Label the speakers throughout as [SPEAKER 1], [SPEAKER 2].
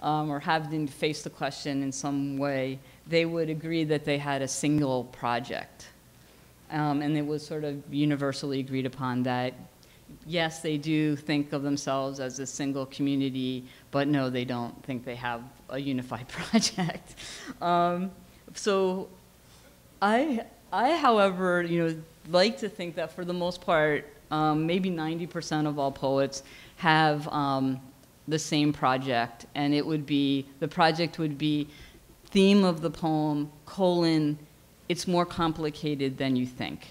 [SPEAKER 1] or having to face the question in some way, they would agree that they had a single project. And it was sort of universally agreed upon that, yes, they do think of themselves as a single community, but no, they don't think they have a unified project. So I, however, like to think that for the most part, maybe 90% of all poets have the same project, and the project would be theme of the poem, it's more complicated than you think,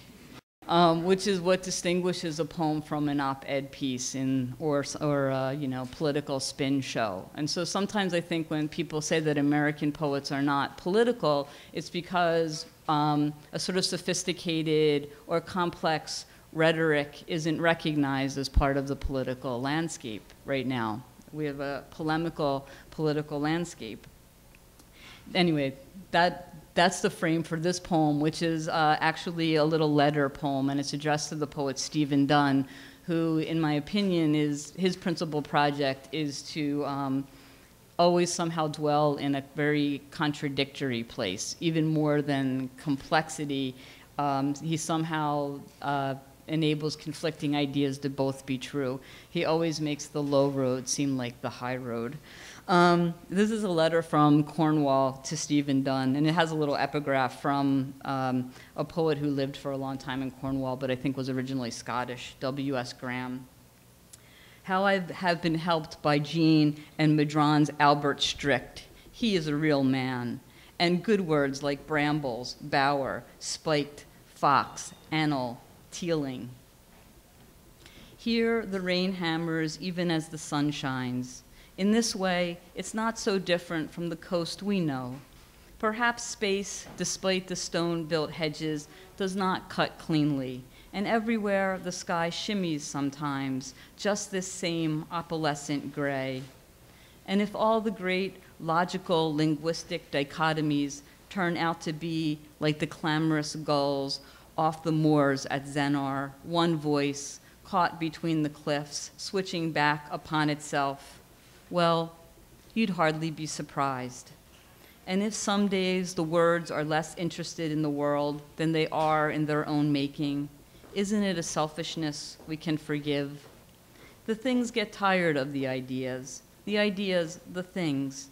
[SPEAKER 1] which is what distinguishes a poem from an op-ed piece or political spin show. And so sometimes I think when people say that American poets are not political, it's because a sort of sophisticated or complex rhetoric isn't recognized as part of the political landscape right now. We have a polemical political landscape. Anyway, that's the frame for this poem, which is actually a little letter poem, and it's addressed to the poet Stephen Dunn, who, in my opinion, his principal project is to always somehow dwell in a very contradictory place, even more than complexity. He somehow enables conflicting ideas to both be true. He always makes the low road seem like the high road. This is a letter from Cornwall to Stephen Dunn, and it has a little epigraph from a poet who lived for a long time in Cornwall, but I think was originally Scottish, W.S. Graham. How I have been helped by Jean and Madron's Albert Strict. He is a real man. And good words like brambles, bower, spiked, fox, annel, tealing. Here the rain hammers even as the sun shines. In this way, it's not so different from the coast we know. Perhaps space, despite the stone-built hedges, does not cut cleanly, and everywhere the sky shimmies sometimes, just this same opalescent gray. And if all the great logical linguistic dichotomies turn out to be like the clamorous gulls off the moors at Zenar, one voice caught between the cliffs, switching back upon itself, well, you'd hardly be surprised. And if some days the words are less interested in the world than they are in their own making, isn't it a selfishness we can forgive? The things get tired of the ideas, the things.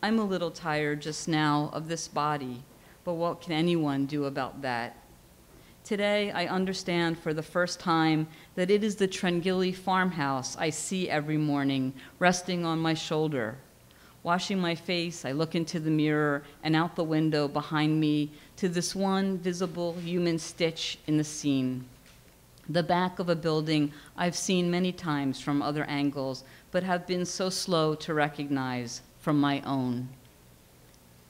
[SPEAKER 1] I'm a little tired just now of this body, but what can anyone do about that? Today, I understand for the first time that it is the Trengilly farmhouse I see every morning, resting on my shoulder. Washing my face, I look into the mirror and out the window behind me to this one visible human stitch in the scene. The back of a building I've seen many times from other angles, but have been so slow to recognize from my own.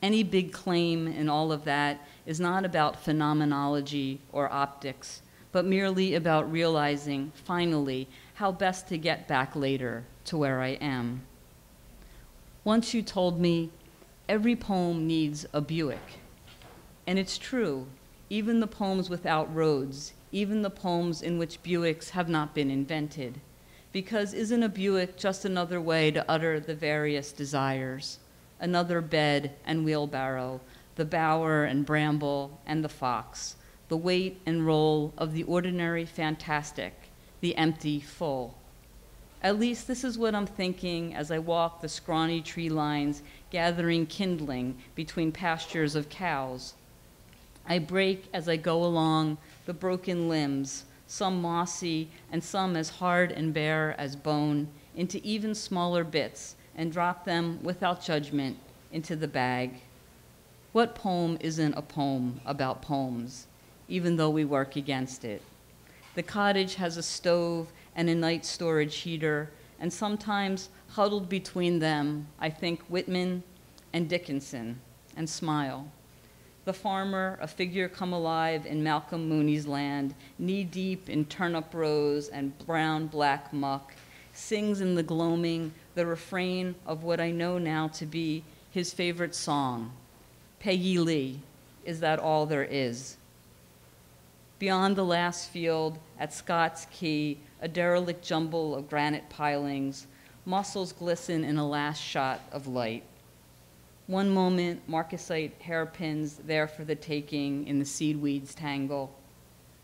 [SPEAKER 1] Any big claim in all of that is not about phenomenology or optics, but merely about realizing, finally, how best to get back later to where I am. Once you told me, every poem needs a Buick. And it's true, even the poems without roads, even the poems in which Buicks have not been invented. Because isn't a Buick just another way to utter the various desires? Another bed and wheelbarrow, the bower and bramble and the fox, the weight and roll of the ordinary fantastic, the empty full. At least this is what I'm thinking as I walk the scrawny tree lines, gathering kindling between pastures of cows. I break as I go along the broken limbs, some mossy and some as hard and bare as bone, into even smaller bits, and drop them without judgment into the bag. What poem isn't a poem about poems, even though we work against it? The cottage has a stove and a night storage heater, and sometimes huddled between them, I think Whitman and Dickinson, and smile. The farmer, a figure come alive in Malcolm Mooney's land, knee-deep in turnip rows and brown-black muck, sings in the gloaming the refrain of what I know now to be his favorite song, Peggy Lee, Is That All There Is? Beyond the last field, at Scott's Key, a derelict jumble of granite pilings, muscles glisten in a last shot of light. One moment, Marcusite hairpins there for the taking in the seedweeds tangle.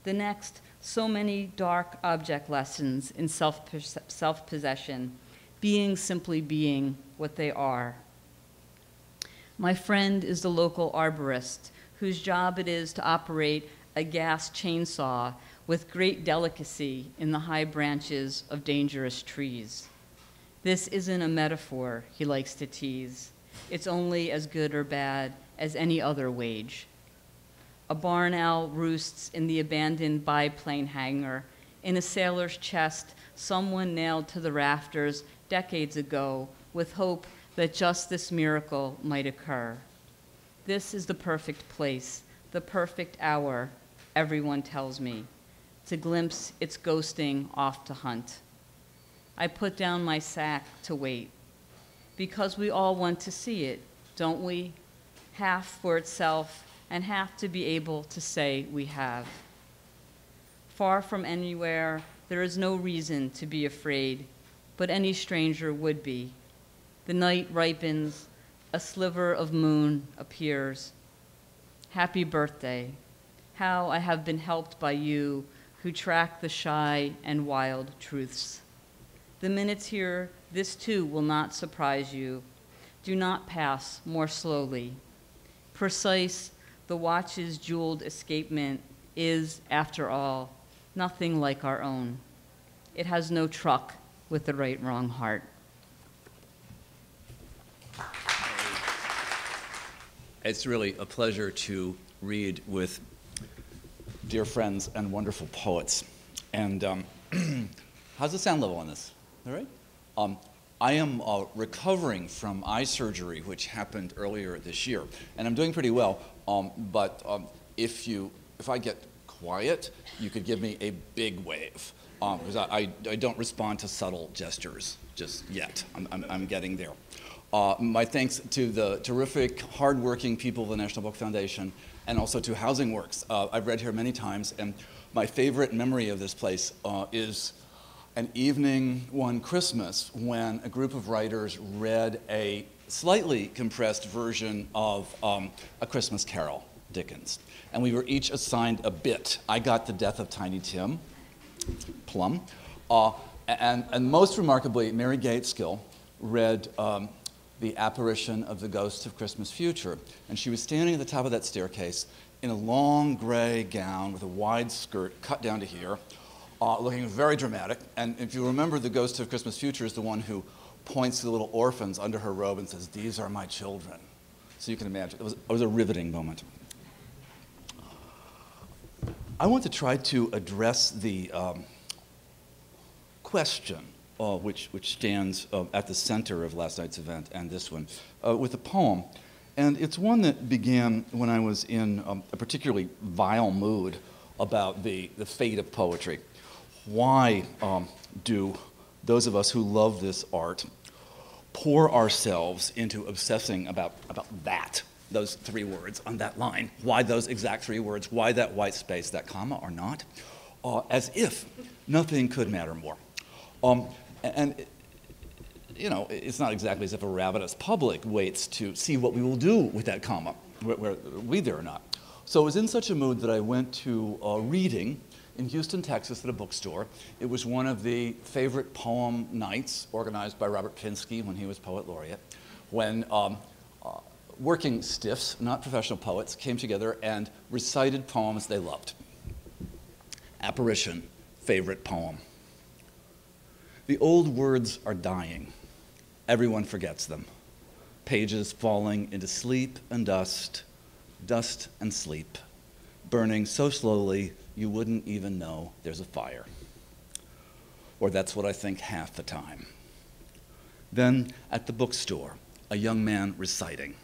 [SPEAKER 1] The next, so many dark object lessons in self-possession, being simply being what they are. My friend is the local arborist, whose job it is to operate a gas chainsaw with great delicacy in the high branches of dangerous trees. This isn't a metaphor, he likes to tease. It's only as good or bad as any other wage. A barn owl roosts in the abandoned biplane hangar. In a sailor's chest, someone nailed to the rafters decades ago with hope that just this miracle might occur. This is the perfect place, the perfect hour, everyone tells me, to glimpse its ghosting off to hunt. I put down my sack to wait, because we all want to see it, don't we? Half for itself, and half to be able to say we have. Far from anywhere, there is no reason to be afraid, but any stranger would be. The night ripens, a sliver of moon appears. Happy birthday. How I have been helped by you who track the shy and wild truths. The minutes here, this too will not surprise you. Do not pass more slowly. Precise, the watch's jeweled escapement is, after all, nothing like our own. It has no truck with the right-wrong heart.
[SPEAKER 2] It's really a pleasure to read with dear friends and wonderful poets. And how's the sound level on this? All right? I am recovering from eye surgery, which happened earlier this year, and I'm doing pretty well. But if I get quiet, you could give me a big wave, because I don't respond to subtle gestures just yet. I'm getting there. My thanks to the terrific, hardworking people of the National Book Foundation, and also to Housing Works. I've read here many times, and my favorite memory of this place is an evening one Christmas when a group of writers read a slightly compressed version of A Christmas Carol, Dickens. And we were each assigned a bit. I got The Death of Tiny Tim, Plum, and most remarkably, Mary Gateskill read The Apparition of the Ghost of Christmas Future. And she was standing at the top of that staircase in a long gray gown with a wide skirt cut down to here, looking very dramatic. And if you remember, the Ghost of Christmas Future is the one who points to the little orphans under her robe and says, "These are my children." So you can imagine, it was a riveting moment. I want to try to address the question which stands at the center of last night's event and this one, with a poem. And it's one that began when I was in a particularly vile mood about the fate of poetry. Why do those of us who love this art pour ourselves into obsessing about that, those three words on that line? Why those exact three words? Why that white space, that comma or not? As if nothing could matter more. And you know, it's not exactly as if a ravenous public waits to see what we will do with that comma, whether we there or not. So I was in such a mood that I went to a reading in Houston, Texas at a bookstore. It was one of the favorite poem nights organized by Robert Pinsky when he was poet laureate, when working stiffs, not professional poets, came together and recited poems they loved. Apparition, favorite poem. The old words are dying. Everyone forgets them. Pages falling into sleep and dust, dust and sleep, burning so slowly you wouldn't even know there's a fire. Or that's what I think half the time. Then at the bookstore, a young man reciting.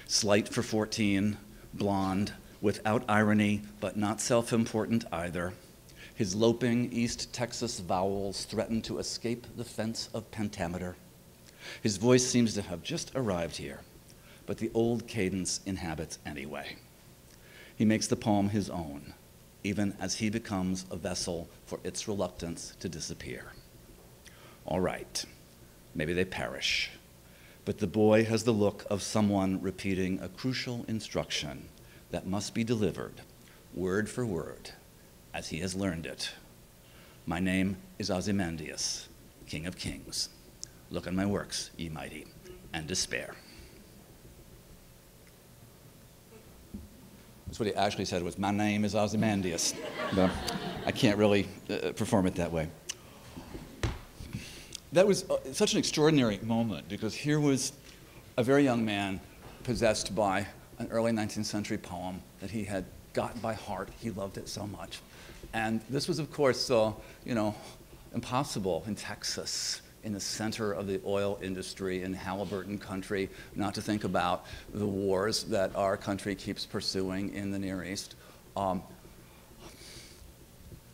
[SPEAKER 2] Slight for 14, blonde, without irony, but not self-important either. His loping East Texas vowels threaten to escape the fence of pentameter. His voice seems to have just arrived here, but the old cadence inhabits anyway. He makes the poem his own, even as he becomes a vessel for its reluctance to disappear. All right, maybe they perish. But the boy has the look of someone repeating a crucial instruction that must be delivered, word for word, as he has learned it. My name is Ozymandias, King of Kings. Look on my works, ye mighty, and despair. That's what he actually said was, my name is Ozymandias. But I can't really perform it that way. That was such an extraordinary moment because here was a very young man possessed by an early 19th century poem that he had gotten by heart. He loved it so much. And this was, of course, impossible in Texas, in the center of the oil industry in Halliburton country, not to think about the wars that our country keeps pursuing in the Near East.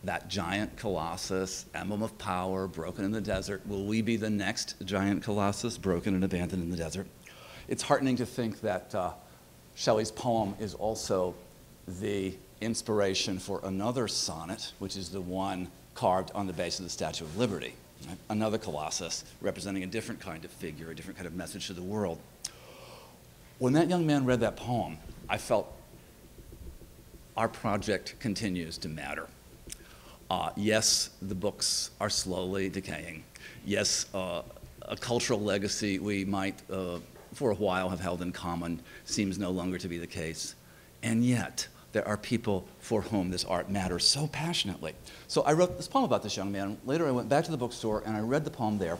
[SPEAKER 2] That giant colossus, emblem of power, broken in the desert. Will we be the next giant colossus, broken and abandoned in the desert? It's heartening to think that Shelley's poem is also the inspiration for another sonnet, which is the one carved on the base of the Statue of Liberty. Right? Another colossus representing a different kind of figure, a different kind of message to the world. When that young man read that poem, I felt our project continues to matter. Yes, the books are slowly decaying. Yes, a cultural legacy we might, for a while, have held in common seems no longer to be the case. And yet, there are people for whom this art matters so passionately. So I wrote this poem about this young man. Later, I went back to the bookstore, and I read the poem there,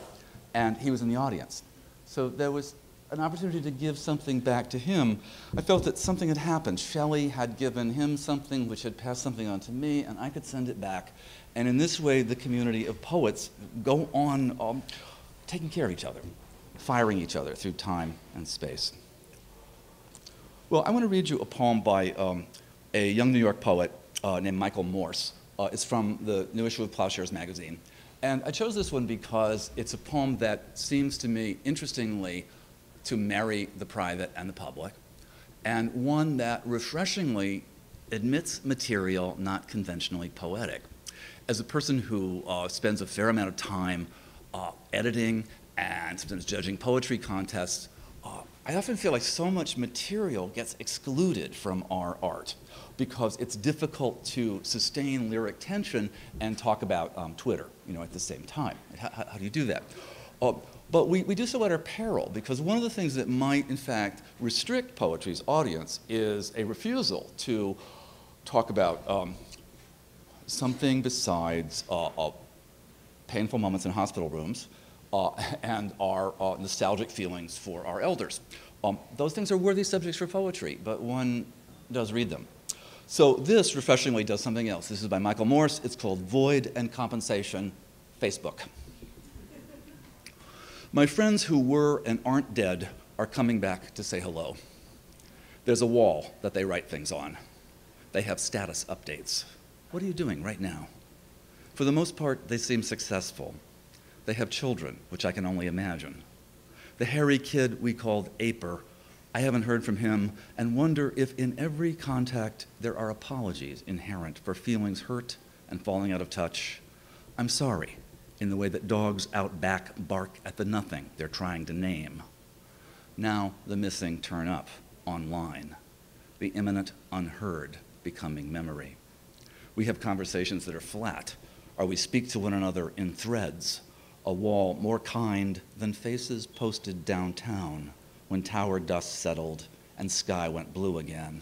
[SPEAKER 2] and he was in the audience. So there was an opportunity to give something back to him. I felt that something had happened. Shelley had given him something which had passed something on to me, and I could send it back. And in this way, the community of poets go on taking care of each other, firing each other through time and space. Well, I want to read you a poem by a young New York poet named Michael Morse. It's from the new issue of Plowshares magazine. And I chose this one because it's a poem that seems to me, interestingly, to marry the private and the public, and one that refreshingly admits material not conventionally poetic. As a person who spends a fair amount of time editing and sometimes judging poetry contests, I often feel like so much material gets excluded from our art because it's difficult to sustain lyric tension and talk about Twitter, at the same time. How do you do that? But we do so at our peril, because one of the things that might, in fact, restrict poetry's audience is a refusal to talk about something besides painful moments in hospital rooms and our nostalgic feelings for our elders. Those things are worthy subjects for poetry, but one does read them. So this refreshingly does something else. This is by Michael Morse. It's called Void and Compensation, Facebook. My friends who were and aren't dead are coming back to say hello. There's a wall that they write things on. They have status updates. What are you doing right now? For the most part, they seem successful. They have children, which I can only imagine. The hairy kid we called Aper, I haven't heard from him and wonder if in every contact there are apologies inherent for feelings hurt and falling out of touch. I'm sorry, in the way that dogs out back bark at the nothing they're trying to name. Now the missing turn up online, the imminent unheard becoming memory. We have conversations that are flat, or we speak to one another in threads, a wall more kind than faces posted downtown when tower dust settled and sky went blue again.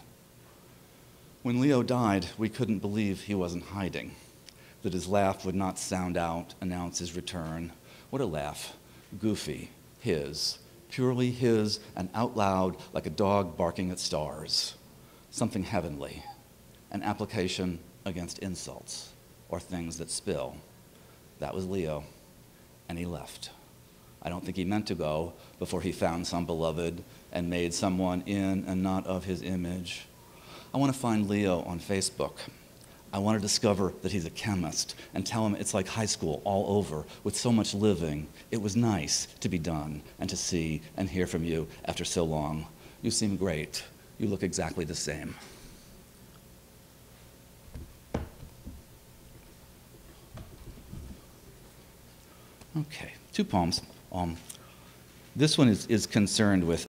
[SPEAKER 2] When Leo died, we couldn't believe he wasn't hiding, that his laugh would not sound out, announce his return. What a laugh, goofy, his, purely his, and out loud like a dog barking at stars. Something heavenly, an application against insults or things that spill. That was Leo, and he left. I don't think he meant to go before he found some beloved and made someone in and not of his image. I want to find Leo on Facebook. I want to discover that he's a chemist and tell him it's like high school all over with so much living. It was nice to be done and to see and hear from you after so long. You seem great. You look exactly the same. Okay, 2 poems. This one is concerned with